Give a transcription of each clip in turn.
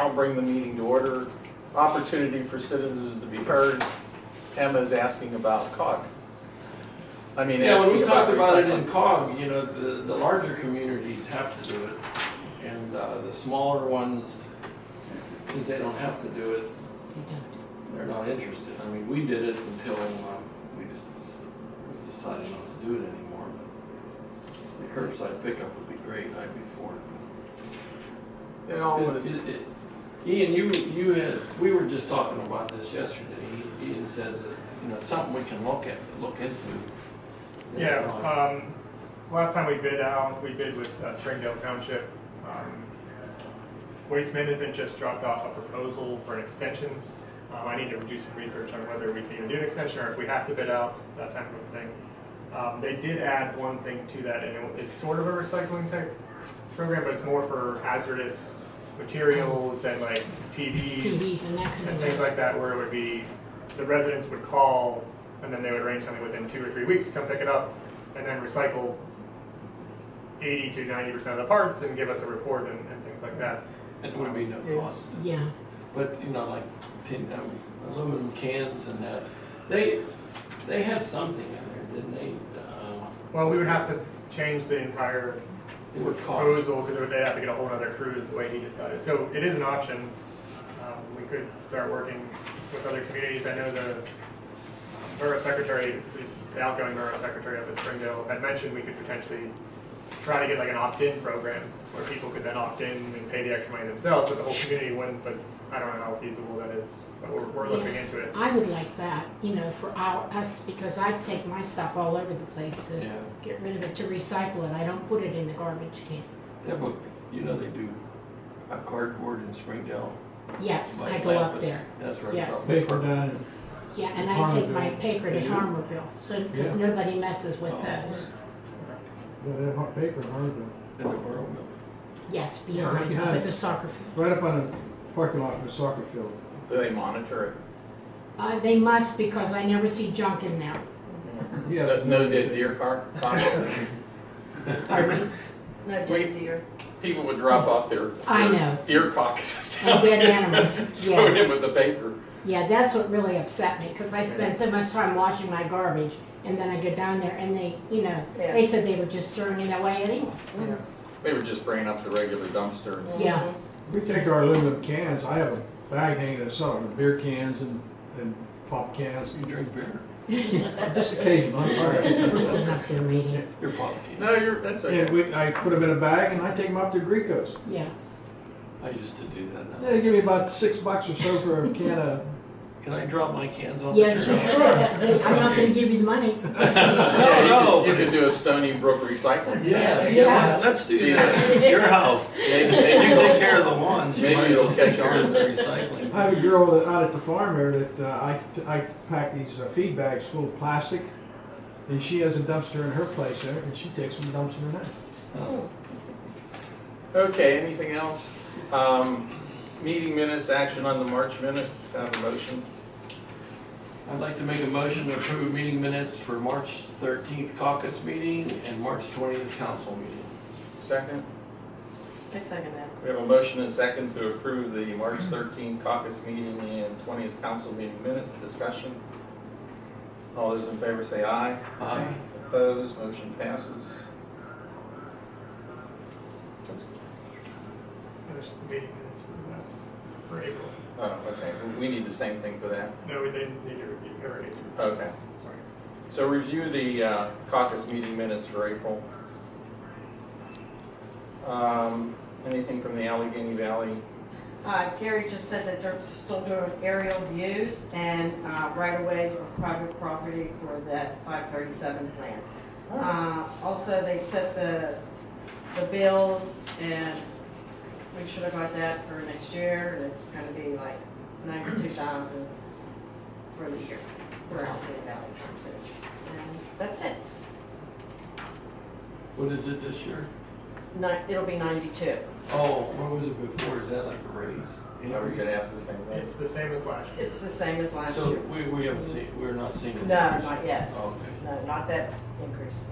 I'll bring the meeting to order. Opportunity for citizens to be heard. Emma's asking about COG. I mean, Yeah, when asking we talked about it recycling. in COG, you know, the larger communities have to do it. And the smaller ones, since they don't have to do it, they're not interested. I mean, we did it until we just decided not to do it anymore. But the curbside pickup would be great. I'd be for it. You know, Ian, we were just talking about this yesterday. Ian said that, you know, it's something we can look into. Yeah, last time we bid out, we bid with Springdale Township. Waste Management just dropped off a proposal for an extension. I need to do some research on whether we can even do an extension or if we have to bid out, that type of thing. They did add one thing to that, and it's sort of a recycling type program, but it's more for hazardous materials and like TVs and that kind and of things like that, where it would be the residents would call and then they would arrange something within 2 or 3 weeks, come pick it up, and then recycle 80 to 90% of the parts and give us a report and things like that. It would be no cost. Yeah. But, you know, like aluminum cans and that, they had something in there, didn't they? Well, we would have to change the entire It would cost. proposal because they'd have to get a whole other crew is the way he decided. So it is an option. We could start working with other communities. I know the borough secretary, at least the outgoing borough secretary up at Springdale, had mentioned we could potentially try to get like an opt-in program where people could then opt in and pay the extra money themselves, but the whole community wouldn't. But I don't know how feasible that is. But we're looking into it. I would like that, you know, for us, because I take my stuff all over the place to get rid of it, to recycle it. I don't put it in the garbage can. Yeah, but you know they do cardboard in Springdale. Yes, By I go up Lapis. there. That's right. Yes. Probably. Paper down Yeah, and I take my Harmerville. paper to You do? Harmerville, so, because Yeah. nobody messes with Oh. those. in, that hot paper in Harvard. In the borough mill. Yes, Yeah, right behind, behind. with the soccer field. Right up on the parking lot for the soccer field. Do they monitor it? They must, because I never see junk in there. Yeah. No dead deer carcasses? Pardon me? No dead deer. People would drop off their I know. deer carcasses And down dead there animals, throw it yeah. in with the paper. Yeah, that's what really upset me, because I spend so much time washing my garbage, and then I go down there and they, you know, Yeah. they said they were just throwing it away anyway. Yeah. They were just bringing up the regular dumpster. Yeah. We take our aluminum cans, I have a bag hanging in the cellar with beer cans and pop cans. You drink beer. Just occasionally. Putting up their meeting, You're pop No, that's okay. And I put them in a bag and I take them up to Greco's. yeah. I used to do that. They give me about $6 or so for a can of. Can I drop my cans off? Yes, at you your should. house? I'm not gonna give you the money. No. You could do a Stony Brook recycling center. Yeah. Let's do that. Your house. Maybe You take care of the ones. You Maybe might as well it'll take catch care of on. the recycling. I have a girl out at the farm there that I pack these feed bags full of plastic, and she has a dumpster in her place there, and she takes them and dumps them in there. Oh. Okay, anything else? Meeting minutes, action on the March minutes, have a motion. I'd like to make a motion to approve meeting minutes for March 13th caucus meeting and March 20th council meeting. Second. I second that. We have a motion and second to approve the March 13th caucus meeting and 20th council meeting minutes. Discussion. All those in favor say aye. Aye. Opposed, motion passes. That's good. And it's just a meeting minutes for April. Oh, okay. We need the same thing for that. No, we didn't need to review already. Okay. Sorry. So review the caucus meeting minutes for April. Anything from the Allegheny Valley? Gary just said that they're still doing aerial views and right-of-way of private property for that 537 plan. Also, they set the bills, and we should have got that for next year, and it's going to be like $92,000 for the year for Allegheny Valley Transit. And that's it. What is it this year? It'll be 92. Oh, what was it before? Is that like a raise? I was going to ask the same thing. It's the same as last year. It's the same as last So year. we haven't seen, we're not seeing it. No, not yet. Okay. No, not that increase.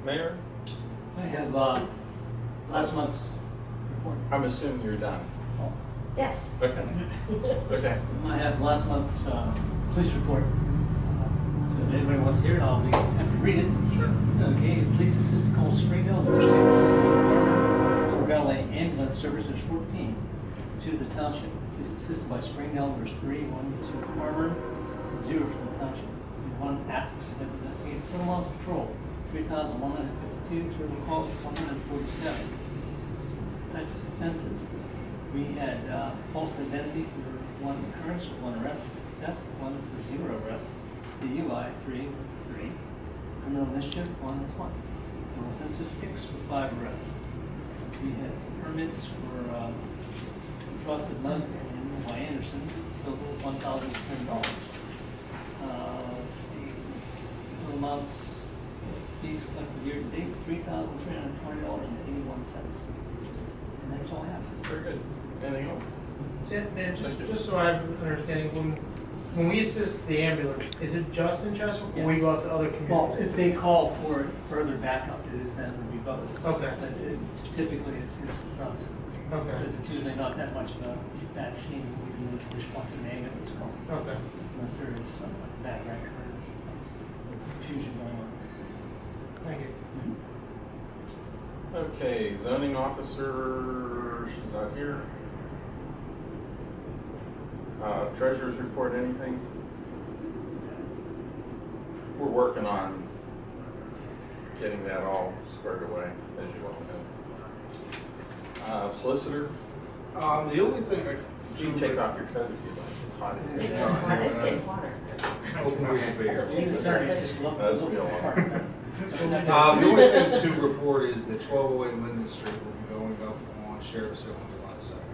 Mayor, I have last month's report. I'm assuming you're done. call. Yes. Okay. Okay. I have last month's police report. So if anybody wants to hear it, I'll be happy to read it. Sure. Okay, police assistant call Springdale, there was 6. Lower Valley ambulance service, there's 14. 2 to the township. Police assisted by Springdale, there's 3. 1 to Farmer, 0 to the township. And 1 accident investigated. Total loss patrol, 3,152. Total calls, 147. Types of offenses. We had false identity for 1 occurrence, 1 arrest, theft, 1 for 0 arrest, DUI 3 with 3, criminal mischief 1 with 1. Total offenses 6 with 5 arrests. We had some permits for frosted mud and Y. Anderson, total $1,010. Let's see, total amounts fees collected year to date $3,320.81. And that's all I have. Very good. Anything else? And just so I have an understanding, when we assist the ambulance, is it just in Chesapeake, or we go out to other Well, communities? if they call for further backup, then it would be both. Okay. But typically, it's us. Okay, It's usually not that much of a bad scene. We can respond to an ambulance call, okay. unless there is some bad record or confusion going on. Thank you. Okay, zoning officer, she's not here. Treasurer's report, anything? We're working on getting that all squared away, as you all know. Solicitor, The only thing you can take off your coat if you'd like, it's hot in It's here. getting hotter. Open we won't be here. The attorneys just love That's to me a lot. The only thing to report is that 1208 Linden Street will be going up on Sheriff's Hill on July 2nd.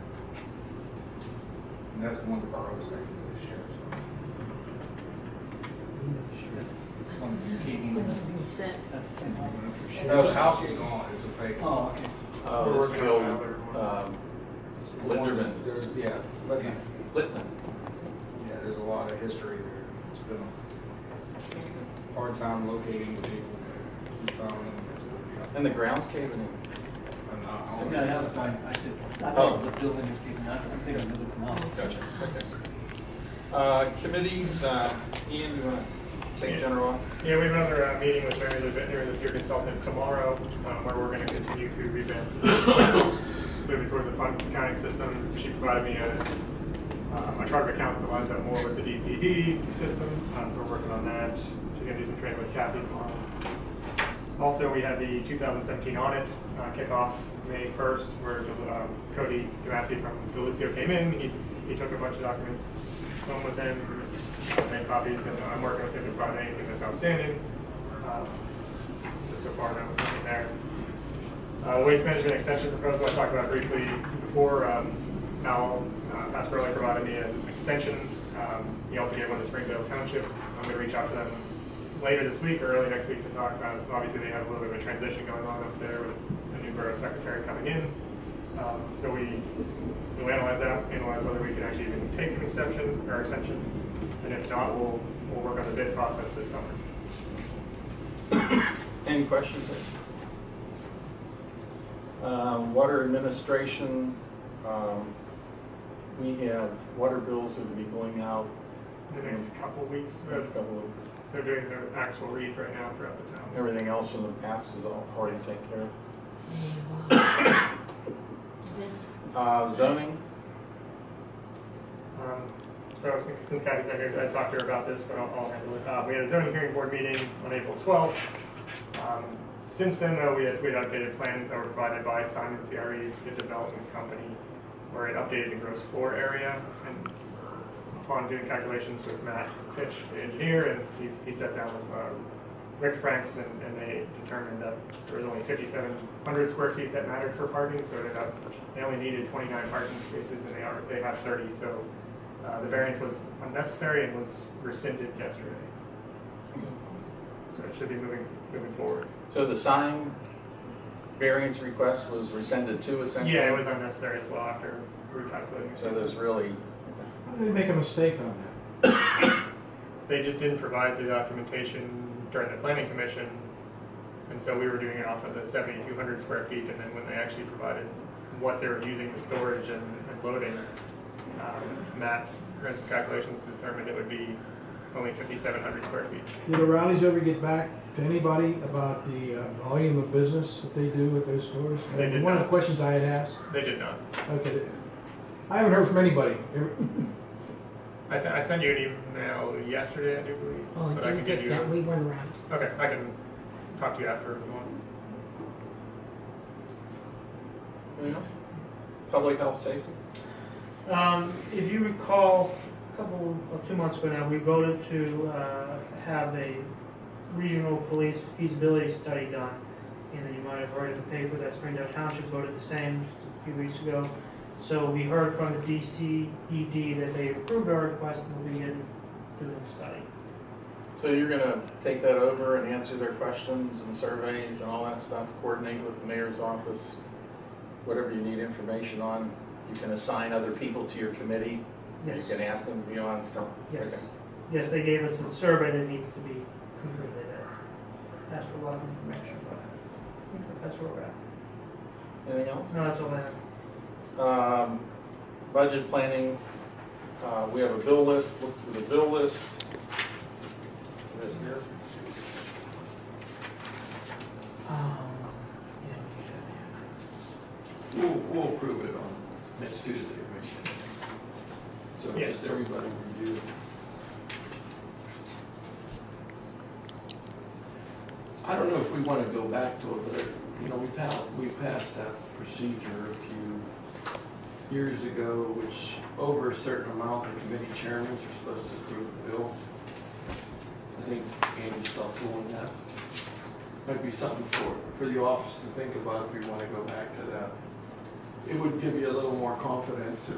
And that's the one the borough is taking to the Sheriff's Hill. That's one skating at You said, the same time. No, the house is gone, it's a fake. Oh, okay. Oh, this is the old, It's the one- Linderman. There's, yeah, Littman. Littman. Yeah, there's a lot of history there. It's been a hard time locating the people. We found them. It's gonna be up. And the ground's caving in. I'm not- I So, don't yeah, know. that was mine. I said, I Oh. thought the building is keeping that. I'm thinking of the canal. Gotcha, okay. Committees, Ian, you want to take general office? Yeah, we have another meeting with Mary Lou Bittner, the peer consultant, tomorrow, where we're going to continue to revamp moving towards the fund accounting system. She provided me a chart of accounts that lines up more with the DCD system, so we're working on that. She's going to do some training with Kathy tomorrow. Also, we had the 2017 audit kickoff May 1st, where Cody Dumassi from Deluzio came in. He took a bunch of documents home with him, made copies, and I'm working with him to find anything that's outstanding. So far, no, nothing there. Waste management extension proposal I talked about briefly before. Al Pasquarelli provided me an extension. He also gave one to Springdale Township. I'm going to reach out to them later this week or early next week to talk about it. Obviously, they have a little bit of a transition going on up there with a new borough secretary coming in. So we'll analyze that, analyze whether we can actually even take an exception or extension, and if not, we'll work on the bid process this summer. Any questions? Water administration, we have water bills that will be going out The next couple of weeks, the next couple of weeks. they're doing their actual reads right now throughout the town. Everything else from the past is already taken care of. Zoning, So since Kathy's not here, I talked to her about this, but I'll handle it. We had a zoning hearing board meeting on April 12th. Since then, though, we had updated plans that were provided by Simon CRE, the development company, where it updated the gross floor area. And upon doing calculations with Matt Fitch, the engineer, and he sat down with Rick Franks, and they determined that there was only 5,700 square feet that mattered for parking, so they only needed 29 parking spaces, and they have 30. So the variance was unnecessary and was rescinded yesterday. So it should be moving forward. so the sign variance request was rescinded too, essentially? Yeah, it was unnecessary as well after recalculating. So there's really, How did they make a mistake on that? They just didn't provide the documentation during the planning commission, and so we were doing it off of the 7,200 square feet, and then when they actually provided what they're using the storage and loading. Matt ran some calculations to determine it would be only 5,700 square feet. Did O'Reilly's ever get back to anybody about the volume of business that they do at those stores? They did One of not. the questions I had asked. They did not. Okay. I haven't heard from anybody. I sent you an email yesterday, I do believe. Oh, but I I didn't can give get you. that, we went around. Okay, I can talk to you after if you want. Anything else? Public health safety? If you recall, a couple of 2 months ago now, we voted to have a regional police feasibility study done. And then you might have heard in the paper that Springdale Township voted the same just a few weeks ago. So we heard from the DCED that they approved our request and will begin doing the study. So you're gonna take that over and answer their questions and surveys and all that stuff, coordinate with the mayor's office, whatever you need information on. You can assign other people to your committee. Yes. You can ask them to be on, so. Yes. Okay. Yes, they gave us a survey that needs to be completed. Asked for a lot of information, but that's where we're at. Anything else? No, that's all I have. Budget planning, we have a bill list, look through the bill list. Is it here? We'll approve it on next Tuesday, right? So Yeah. just everybody review it. I don't know if we want to go back to it, but, you know, we passed that procedure a few years ago, which over a certain amount, the committee chairmen are supposed to approve the bill. I think Andy stopped doing that. Might be something for the office to think about if we want to go back to that. It would give you a little more confidence if,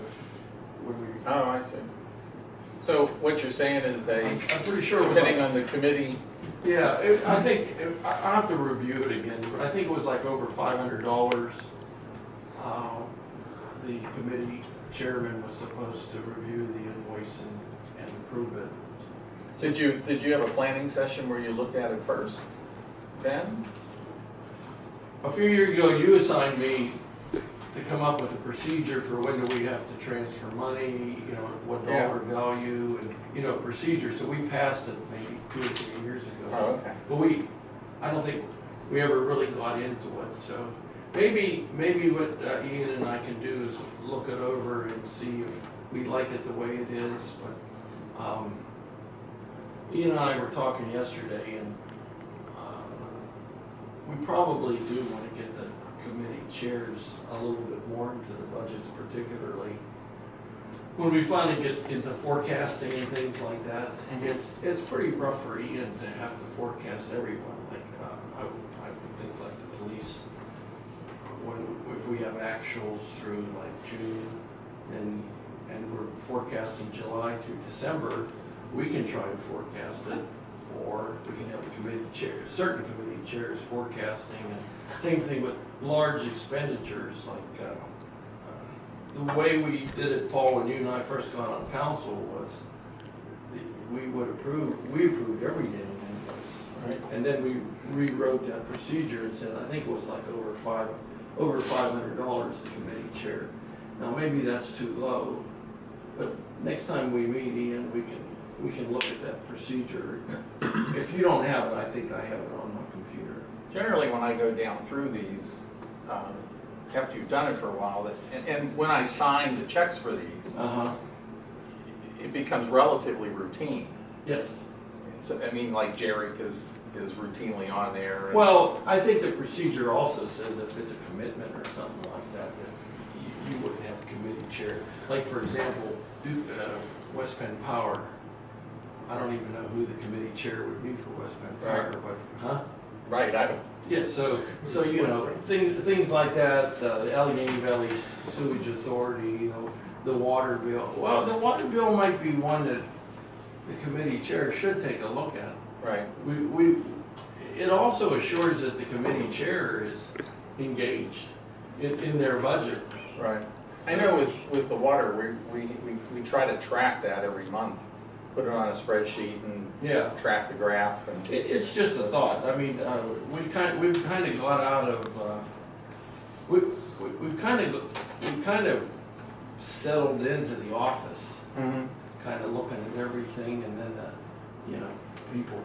when we, Oh, I see. So what you're saying is they, I'm pretty sure it was depending like, on the committee, yeah, I think, I'll have to review it again, but I think it was like over $500. The committee chairman was supposed to review the invoice and approve it. did you have a planning session where you looked at it first? Then? A few years ago, you assigned me to come up with a procedure for when do we have to transfer money, you know, what Yeah. dollar value, and, you know, procedure. So we passed it maybe 2 or 3 years ago. Oh, okay. But I don't think we ever really got into it, so maybe what Ian and I can do is look it over and see if we like it the way it is, but, Ian and I were talking yesterday, and, we probably do want to get the committee chairs a little bit more into the budgets, particularly when we finally get into forecasting and things like that. It's pretty rough for Ian to have to forecast everyone, like, I would think like the police, if we have actuals through like June and we're forecasting July through December, we can try to forecast it, or we can have a committee chair, certain committee chairs forecasting, and same thing with large expenditures, like, the way we did it, Paul, when you and I first got on council was, we approved every damn invoice, right? And then we rewrote that procedure and said, I think it was like over $500, the committee chair. Now, maybe that's too low, but next time we meet, Ian, we can look at that procedure. If you don't have it, I think I have it on my computer. Generally, when I go down through these, after you've done it for a while, and when I sign the checks for these, it becomes relatively routine. Yes. So, I mean, like Jerry is routinely on there. and- Well, I think the procedure also says if it's a commitment or something like that, that you wouldn't have a committee chair. Like, for example, West Penn Power, I don't even know who the committee chair would be for West Penn Power, but, Right, I don't. Yeah, so you know, things like that, the Allegheny Valley Sewage Authority, you know, the water bill. Well, the water bill might be one that the committee chair should take a look at. Right. It also assures that the committee chair is engaged in their budget. Right. I know with the water, we try to track that every month, put it on a spreadsheet and Yeah. track the graph and. It's just a thought. I mean, we've kind of got out of, we've kind of settled into the office, Mm-hmm. kind of looking at everything, and then, you know, people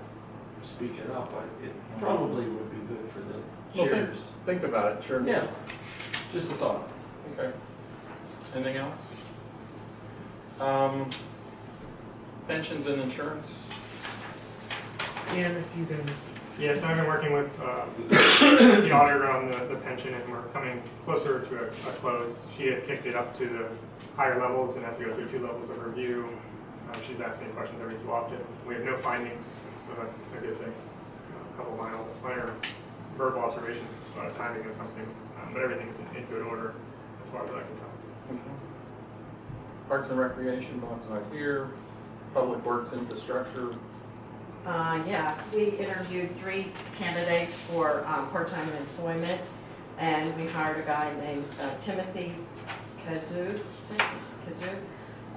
speak it up. It probably would be good for the Well, chairs. think about it, sure. Yeah, just a thought. Okay. Anything else? Pensions and insurance? And if you can, Yeah, so I've been working with the auditor on the pension, and we're coming closer to a close. She had kicked it up to the higher levels and has to go through 2 levels of review. She's asking questions every so often. We have no findings, so that's a good thing. A couple minor verbal observations about timing or something, but everything's in good order as far as I can tell. Okay. Parks and Recreation, Bob's not here. Public Works Infrastructure, Yeah, we interviewed 3 candidates for part-time employment, and we hired a guy named Timothy Kazoo,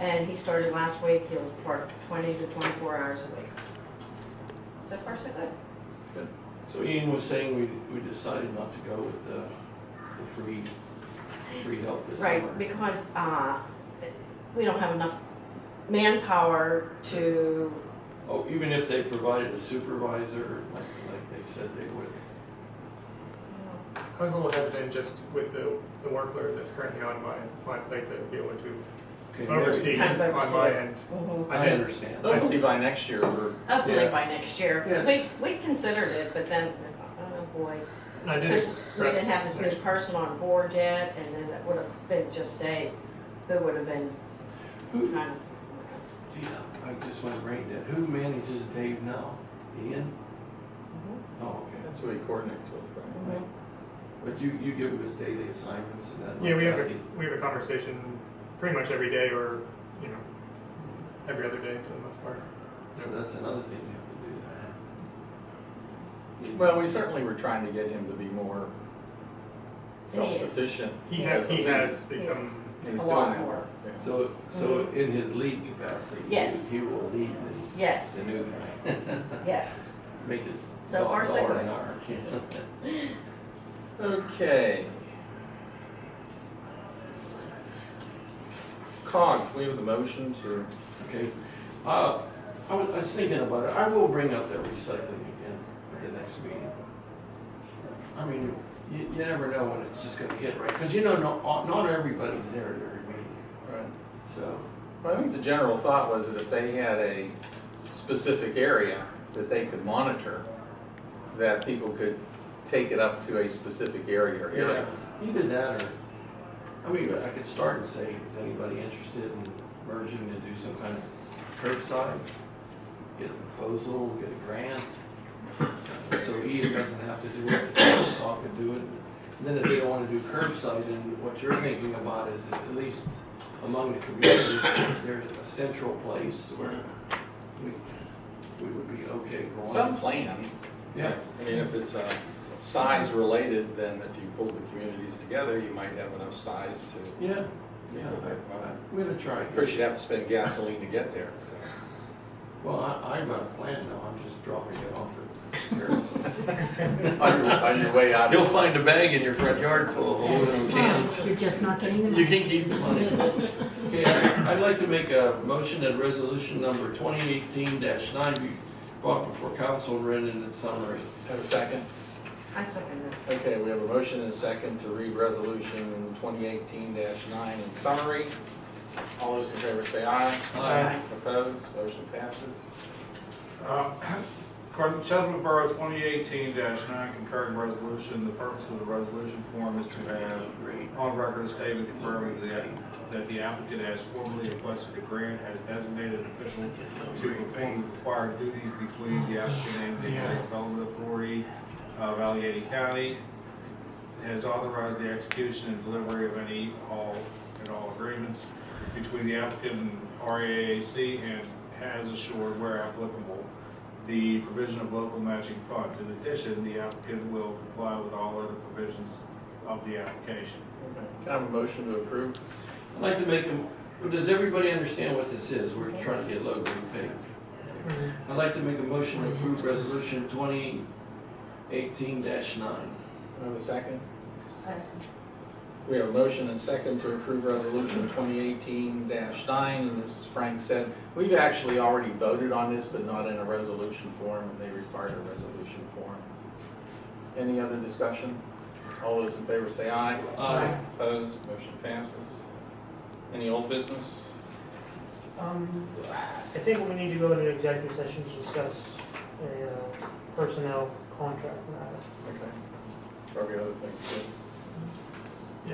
and he started last week. He'll work 20 to 24 hours a week. So far, so good. So Ian was saying we decided not to go with the free help this summer. Right, because we don't have enough manpower to, Oh, even if they provided a supervisor, like they said they would. I was a little hesitant just with the workload that's currently on my plate to be able to Okay, oversee Kind of it on oversee my it. end. Mhm. I understand. hopefully by next year, we're, Hopefully Yeah. by next year. Yes. We considered it, but then, oh boy. And I did Because we express didn't have this new next- person on board yet, and then it would have been just Dave, who would have been Who, kind of, geez, I just went brain dead. Who manages Dave now? Ian? Oh, okay. that's what he coordinates with, right? Mhm. But you give him his daily assignments and that? Yeah, like we have a conversation pretty much every day, or every other day for the most part. So that's another thing you have to do. Well, we certainly were trying to get him to be more He is. self-sufficient. He because has become. Yes. He's a doing lot that more. work. Yeah. So in his lead capacity, Yes. he will lead Yes, the new guy. yes. Make his So far, so dollar good. an hour. Okay. COG, we have the motion to, Okay. I was thinking about it. I will bring up that recycling again at the next meeting. I mean, you never know when it's just gonna hit right, because not everybody's there at every meeting, right. so. Well, I think the general thought was that if they had a specific area that they could monitor, that people could take it up to a specific area or areas. Either that or, I mean, I could start and say, is anybody interested in merging to do some kind of curbside? Get a proposal, get a grant, so Ian doesn't have to do it, Talk could do it. And then if they don't want to do curbside, then what you're thinking about is at least among the communities, is there a central place where we would be okay going? Some plan. Yeah. I mean, if it's size related, then if you pull the communities together, you might have enough size to, Yeah, I'm gonna try. of course, you'd have to spend gasoline to get there, so. Well, I've got a plan now, I'm just dropping it off On your way out. You'll find a bag in your front yard full of aluminum cans. You're just not getting them. You can keep the money. Okay, I'd like to make a motion that resolution number 2018-9 be brought before council and read in its summary. Have a second? I second it. Okay, we have a motion and a second to read resolution 2018-9 in summary. All those in favor say aye. Aye. Opposed, motion passes. According to Chestnut Borough 2018-9 concurring resolution, the purpose of the resolution form is to have on record a statement confirming that the applicant has formally requested a grant as designated official to perform the required duties between the applicant and the State Development Authority of Allegheny County, has authorized the execution and delivery of any and all agreements between the applicant and RAAC, and has assured, where applicable, the provision of local matching funds. In addition, the applicant will comply with all other provisions of the application. Okay. Can I have a motion to approve? I'd like to make does everybody understand what this is? We're trying to get low grade paid. I'd like to make a motion to approve resolution 2018-9. Have a second? We have a motion and second to approve resolution 2018-9, and as Frank said, we've actually already voted on this, but not in a resolution form, and they required a resolution form. Any other discussion? All those in favor say aye. Aye. Opposed, motion passes. Any old business? I think we need to go into executive session to discuss a personnel contract matter. Okay. Probably other things too.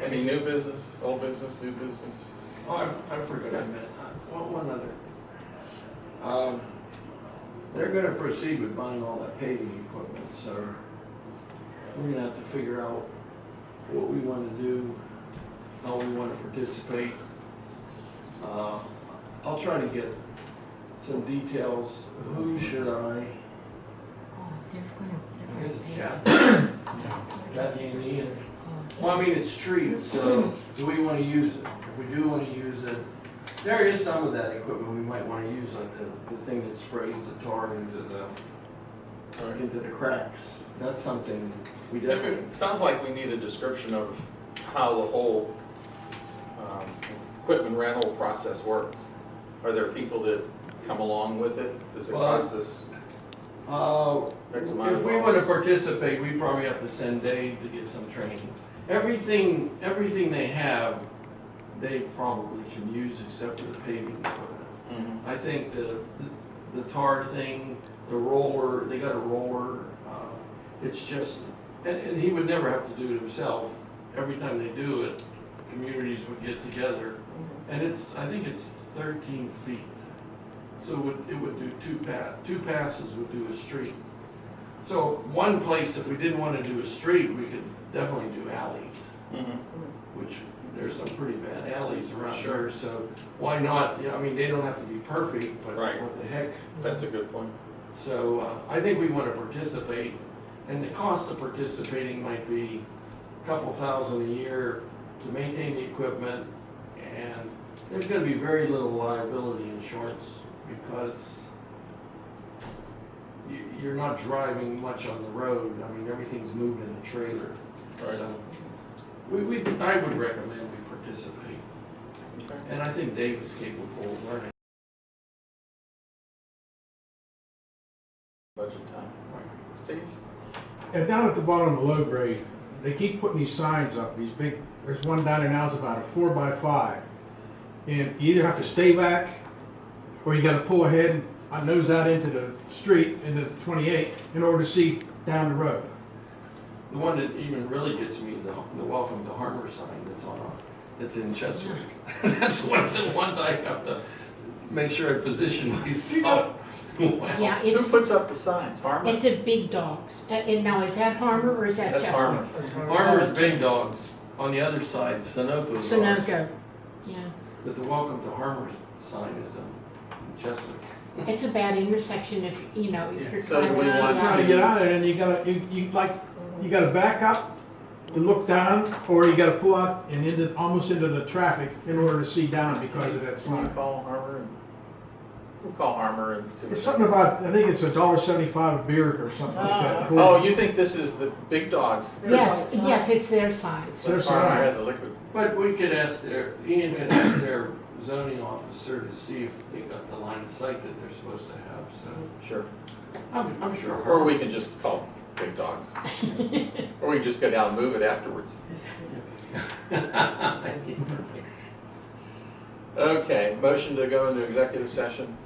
Any new business, old business, new business? Oh, I forgot to mention, one other. They're gonna proceed with buying all that paving equipment, so we're gonna have to figure out what we wanna do, how we wanna participate. I'll try to get some details. Who should I? Oh, they're I guess it's gonna Kathy and Ian. pay. Well, I mean, it's streets, so do we want to use it? If we do want to use it, there is some of that equipment we might want to use, like the thing that sprays the tar into the cracks. That's something we definitely. Sounds like we need a description of how the whole equipment rental process works. Are there people that come along with it? Does it cost us X amount of If we want to dollars? participate, we probably have to send Dave to get some training. Everything they have, they probably can use except for the paving equipment. Mhm. I think the tar thing, the roller, they got a roller. It's just, and he would never have to do it himself. Every time they do it, communities would get together, and I think it's 13 feet. So it would do two passes would do a street. So one place, if we didn't want to do a street, we could definitely do alleys, Mhm. which there's some pretty bad alleys around Sure. here. So why not? Yeah, I mean, they don't have to be perfect, but Right. what the heck? That's a good point. So I think we want to participate, and the cost of participating might be a couple thousand a year to maintain the equipment, and there's going to be very little liability insurance because you're not driving much on the road. I mean, everything's moved in a trailer. Right. So I would recommend we participate, Okay. and I think Dave is capable of learning. Budget time. Steve? And down at the bottom of low grade, they keep putting these signs up, these big, there's one down there now, it's about a 4x5. And you either have to stay back, or you gotta pull ahead and nose out into the street, into 28, in order to see down the road. The one that even really gets me is the Welcome to Harmer sign that's in Chesapeake. That's one of the ones I have to make sure I position myself well. Yeah, Who puts up the signs? Harmon? it's a big dogs. And now, is that Harmer or is that That's Chestnut? Harmon. Harmer's big dogs. On the other side, Sunoco's ours. Sunoco, yeah. But the Welcome to Harmer sign is in Chesapeake. It's a bad intersection if, if you're So trying to we see want Trying to out. get out of there, and you gotta back up to look down, or you gotta pull out and almost into the traffic in order to see down because of that Can we sign. call Harmer? We'll call Harmer and see. It's something about, I think it's $1.75 a beer or something like that. Oh, you think this is the big dogs? Yes, it's their signs. Their That's Harmer sign. has a liquid. But we could Ian could ask their zoning officer to see if they got the line of sight that they're supposed to have, so. Sure. I'm sure. Or we can just call big dogs. Or we can just go down and move it afterwards. Okay, motion to go into executive session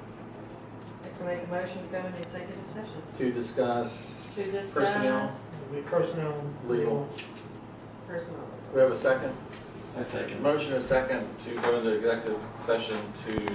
I make a motion to go into executive session. to discuss To discuss personnel. It'll be personnel, Legal. personnel. We have a second? I second. Motion and a second to go into executive session to